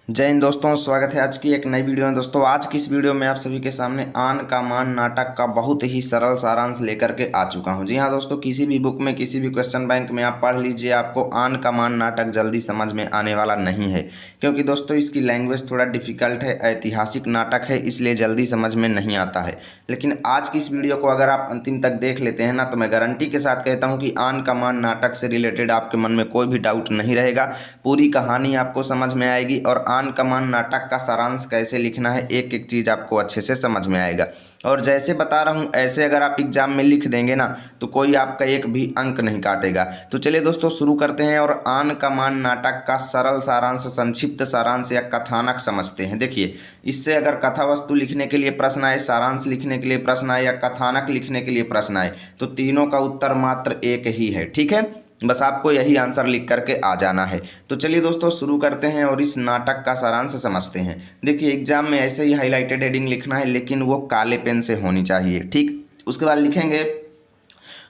जय हिंद दोस्तों, स्वागत है आज की एक नई वीडियो में। दोस्तों आज की इस वीडियो में आप सभी के सामने आन का मान नाटक का बहुत ही सरल सारांश लेकर के आ चुका हूं। जी हां दोस्तों, किसी भी बुक में किसी भी क्वेश्चन बैंक में आप पढ़ लीजिए, आपको आन का मान नाटक जल्दी समझ में आने वाला नहीं है, क्योंकि दोस्तों इसकी लैंग्वेज थोड़ा डिफिकल्ट है, ऐतिहासिक नाटक है, इसलिए जल्दी समझ में नहीं आता है। लेकिन आज की इस वीडियो को अगर आप अंतिम तक देख लेते हैं ना, तो मैं गारंटी के साथ कहता हूँ कि आन का मान नाटक से रिलेटेड आपके मन में कोई भी डाउट नहीं रहेगा। पूरी कहानी आपको समझ में आएगी और आन का मान नाटक का सारांश कैसे लिखना है, एक एक चीज़ आपको अच्छे से समझ में आएगा। और जैसे बता रहा हूँ ऐसे अगर आप एग्जाम में लिख देंगे ना, तो कोई आपका एक भी अंक नहीं काटेगा। तो चलिए दोस्तों शुरू करते हैं और आन का मान नाटक का सरल सारांश, संक्षिप्त सारांश या कथानक समझते हैं। देखिए, इससे अगर कथा वस्तु लिखने के लिए प्रश्न आए, सारांश लिखने के लिए प्रश्न आए या कथानक लिखने के लिए प्रश्न आए, तो तीनों का उत्तर मात्र एक ही है। ठीक है, बस आपको यही आंसर लिख करके आ जाना है। तो चलिए दोस्तों शुरू करते हैं और इस नाटक का सारांश समझते हैं। देखिए, एग्जाम में ऐसे ही हाईलाइटेड हेडिंग लिखना है, लेकिन वो काले पेन से होनी चाहिए। ठीक, उसके बाद लिखेंगे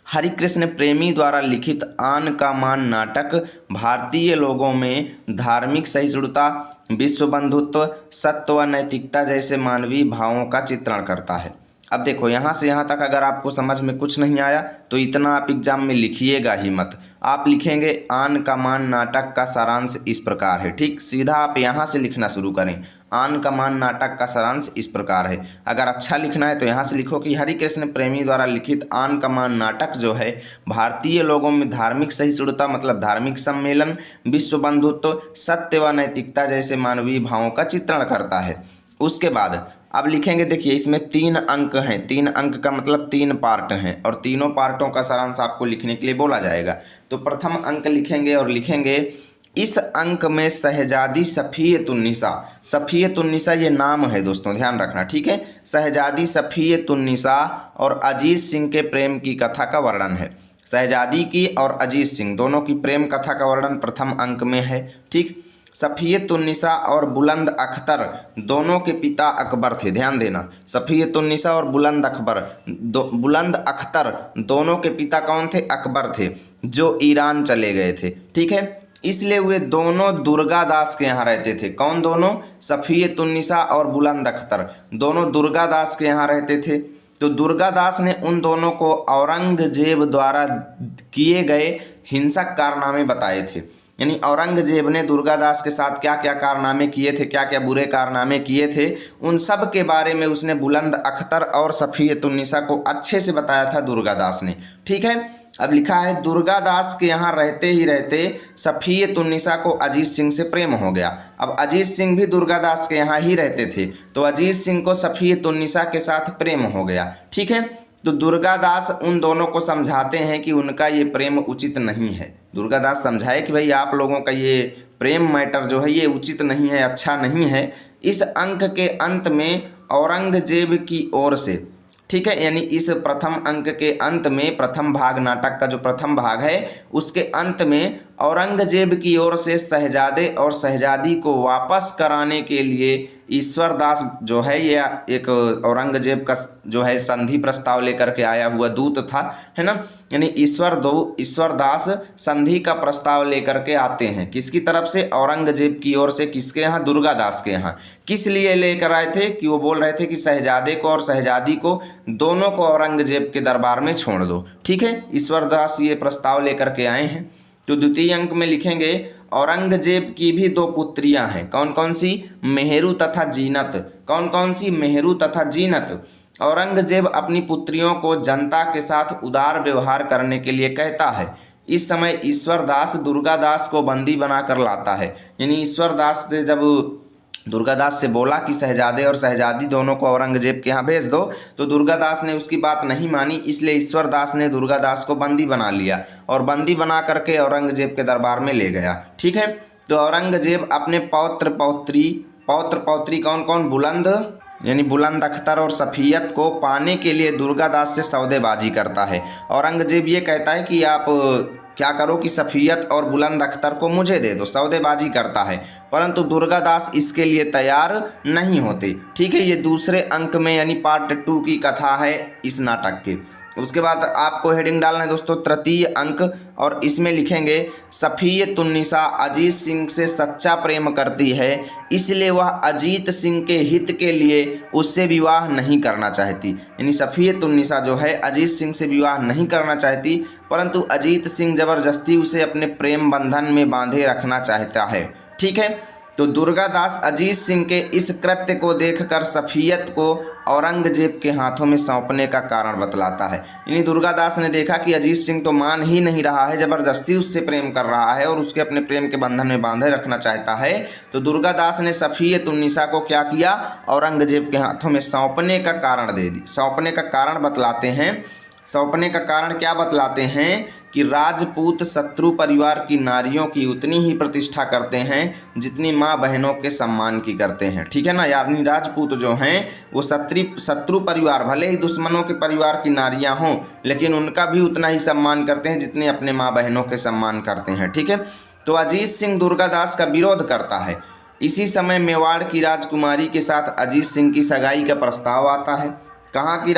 हरिकृष्ण प्रेमी द्वारा लिखित आन का मान नाटक भारतीय लोगों में धार्मिक सहिष्णुता, विश्व बंधुत्व, सत्य व नैतिकता जैसे मानवीय भावों का चित्रण करता है। अब देखो, यहाँ से यहाँ तक अगर आपको समझ में कुछ नहीं आया तो इतना आप एग्जाम में लिखिएगा ही मत। आप लिखेंगे आन का मान नाटक का सारांश इस प्रकार है। ठीक, सीधा आप यहाँ से लिखना शुरू करें। आन का मान नाटक का सारांश इस प्रकार है। अगर अच्छा लिखना है तो यहाँ से लिखो कि हरिकृष्ण प्रेमी द्वारा लिखित आन का मान नाटक जो है भारतीय लोगों में धार्मिक सहिष्णुता मतलब धार्मिक सम्मेलन, विश्व बंधुत्व, सत्य व नैतिकता जैसे मानवीय भावों का चित्रण करता है। उसके बाद अब लिखेंगे, देखिए इसमें 3 अंक हैं, 3 अंक का मतलब 3 पार्ट हैं और तीनों पार्टों का सारांश आपको लिखने के लिए बोला जाएगा। तो प्रथम अंक लिखेंगे और लिखेंगे इस अंक में शहजादी सफियतुन्निसा, सफियतुन्निसा ये नाम है दोस्तों, ध्यान रखना। ठीक है, शहजादी सफियतुन्निसा और अजीत सिंह के प्रेम की कथा का वर्णन है। शहजादी की और अजीत सिंह दोनों की प्रेम कथा का वर्णन प्रथम अंक में है। ठीक, सफियतुन्निसा और बुलंद अख्तर दोनों के पिता अकबर थे। ध्यान देना, सफियतुन्निसा और बुलंद अख्तर दोनों के पिता कौन थे? अकबर थे, जो ईरान चले गए थे। ठीक है, इसलिए वे दोनों दुर्गादास के यहाँ रहते थे। कौन दोनों? सफियतुन्निसा और बुलंद अख्तर दोनों दुर्गादास के यहाँ रहते थे। तो दुर्गादास ने उन दोनों को औरंगजेब द्वारा किए गए हिंसक कारनामे बताए थे। यानी औरंगजेब ने दुर्गादास के साथ क्या क्या कारनामे किए थे, क्या क्या बुरे कारनामे किए थे, उन सब के बारे में उसने बुलंद अख्तर और सफियतुन्निसा को अच्छे से बताया था दुर्गादास ने। ठीक है, अब लिखा है दुर्गादास के यहाँ रहते ही रहते सफियतुन्निसा को अजीत सिंह से प्रेम हो गया। अब अजीत सिंह भी दुर्गादास के यहाँ ही रहते थे, तो अजीत सिंह को सफियतुन्निसा के साथ प्रेम हो गया। ठीक है, तो दुर्गादास उन दोनों को समझाते हैं कि उनका ये प्रेम उचित नहीं है। दुर्गादास समझाए कि भाई आप लोगों का ये प्रेम मैटर जो है ये उचित नहीं है, अच्छा नहीं है। इस अंक के अंत में औरंगजेब की ओर से, ठीक है, यानी इस प्रथम अंक के अंत में प्रथम भाग, नाटक का जो प्रथम भाग है उसके अंत में औरंगजेब की ओर से शहजादे और शहजादी को वापस कराने के लिए ईश्वरदास जो है ये एक औरंगजेब का जो है संधि प्रस्ताव लेकर के आया हुआ दूत था, है ना। यानी ईश्वरदास संधि का प्रस्ताव लेकर के आते हैं। किसकी तरफ से? औरंगजेब की ओर से। किसके यहाँ? दुर्गादास के यहाँ। किस लिए लेकर आए थे? कि वो बोल रहे थे कि शहजादे को और शहजादी को दोनों को औरंगजेब के दरबार में छोड़ दो। ठीक है, ईश्वरदास ये प्रस्ताव लेकर के आए हैं। तो द्वितीय अंक में लिखेंगे औरंगजेब की भी 2 पुत्रियां हैं। कौन कौन सी? मेहरू तथा जीनत। कौन कौन सी? मेहरू तथा जीनत। औरंगजेब अपनी पुत्रियों को जनता के साथ उदार व्यवहार करने के लिए कहता है। इस समय ईश्वरदास दुर्गादास को बंदी बनाकर लाता है। यानी ईश्वरदास से जब दुर्गादास से बोला कि शहजादे और शहजादी दोनों को औरंगजेब के यहाँ भेज दो, तो दुर्गादास ने उसकी बात नहीं मानी, इसलिए ईश्वरदास ने दुर्गादास को बंदी बना लिया और बंदी बना करके औरंगजेब के दरबार में ले गया। ठीक है, तो औरंगजेब अपने पौत्र पौत्री कौन कौन? बुलंद यानी बुलंद अख्तर और सफियत को पाने के लिए दुर्गादास से सौदेबाजी करता है। औरंगजेब ये कहता है कि आप क्या करो कि सफियत और बुलंद अख्तर को मुझे दे दो, सौदेबाजी करता है, परंतु दुर्गादास इसके लिए तैयार नहीं होते। ठीक है, ये दूसरे अंक में यानी पार्ट 2 की कथा है इस नाटक के। उसके बाद आपको हेडिंग डालना है दोस्तों तृतीय अंक, और इसमें लिखेंगे सफियतुन्निसा अजीत सिंह से सच्चा प्रेम करती है, इसलिए वह अजीत सिंह के हित के लिए उससे विवाह नहीं करना चाहती। यानी सफियतुन्निसा जो है अजीत सिंह से विवाह नहीं करना चाहती, परंतु अजीत सिंह ज़बरदस्ती उसे अपने प्रेम बंधन में बांधे रखना चाहता है। ठीक है, तो दुर्गादास अजीत सिंह के इस कृत्य को देखकर सफियत को औरंगजेब के हाथों में सौंपने का कारण बतलाता है। यानी दुर्गादास ने देखा कि अजीत सिंह तो मान ही नहीं रहा है, ज़बरदस्ती उससे प्रेम कर रहा है और उसके अपने प्रेम के बंधन में बांधे रखना चाहता है, तो दुर्गादास ने सफियतुन्निसा को क्या किया, औरंगजेब के हाथों में सौंपने का कारण दे दी। सौंपने का कारण बतलाते हैं, सौंपने का कारण क्या बतलाते हैं कि राजपूत शत्रु परिवार की नारियों की उतनी ही प्रतिष्ठा करते हैं जितनी माँ बहनों के सम्मान की करते हैं। ठीक है ना, यानी राजपूत जो हैं वो शत्रु परिवार, भले ही दुश्मनों के परिवार की नारियां हों, लेकिन उनका भी उतना ही सम्मान करते हैं जितने अपने माँ बहनों के सम्मान करते हैं। ठीक है, तो अजीत सिंह दुर्गादास का विरोध करता है। इसी समय मेवाड़ की राजकुमारी के साथ अजीत सिंह की सगाई का प्रस्ताव आता है। कहाँ की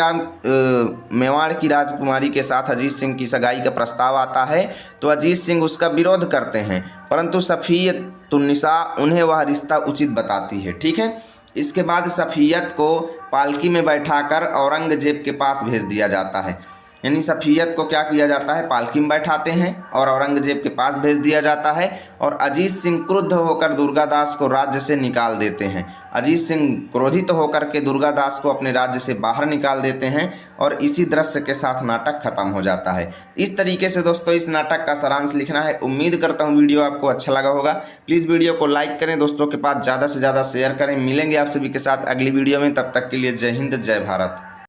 मेवाड़ की राजकुमारी के साथ अजीत सिंह की सगाई का प्रस्ताव आता है, तो अजीत सिंह उसका विरोध करते हैं, परंतु सफियतुन्निसा उन्हें वह रिश्ता उचित बताती है। ठीक है, इसके बाद सफियत को पालकी में बैठाकर औरंगजेब के पास भेज दिया जाता है। यानी सफियत को क्या किया जाता है, पालकी में बैठाते हैं और औरंगजेब के पास भेज दिया जाता है, और अजीत सिंह क्रुद्ध होकर दुर्गादास को राज्य से निकाल देते हैं। अजीत सिंह क्रोधित होकर के दुर्गादास को अपने राज्य से बाहर निकाल देते हैं, और इसी दृश्य के साथ नाटक खत्म हो जाता है। इस तरीके से दोस्तों इस नाटक का सारांश लिखना है। उम्मीद करता हूँ वीडियो आपको अच्छा लगा होगा। प्लीज़ वीडियो को लाइक करें, दोस्तों के पास ज़्यादा से ज़्यादा शेयर करें। मिलेंगे आप सभी के साथ अगली वीडियो में, तब तक के लिए जय हिंद, जय भारत।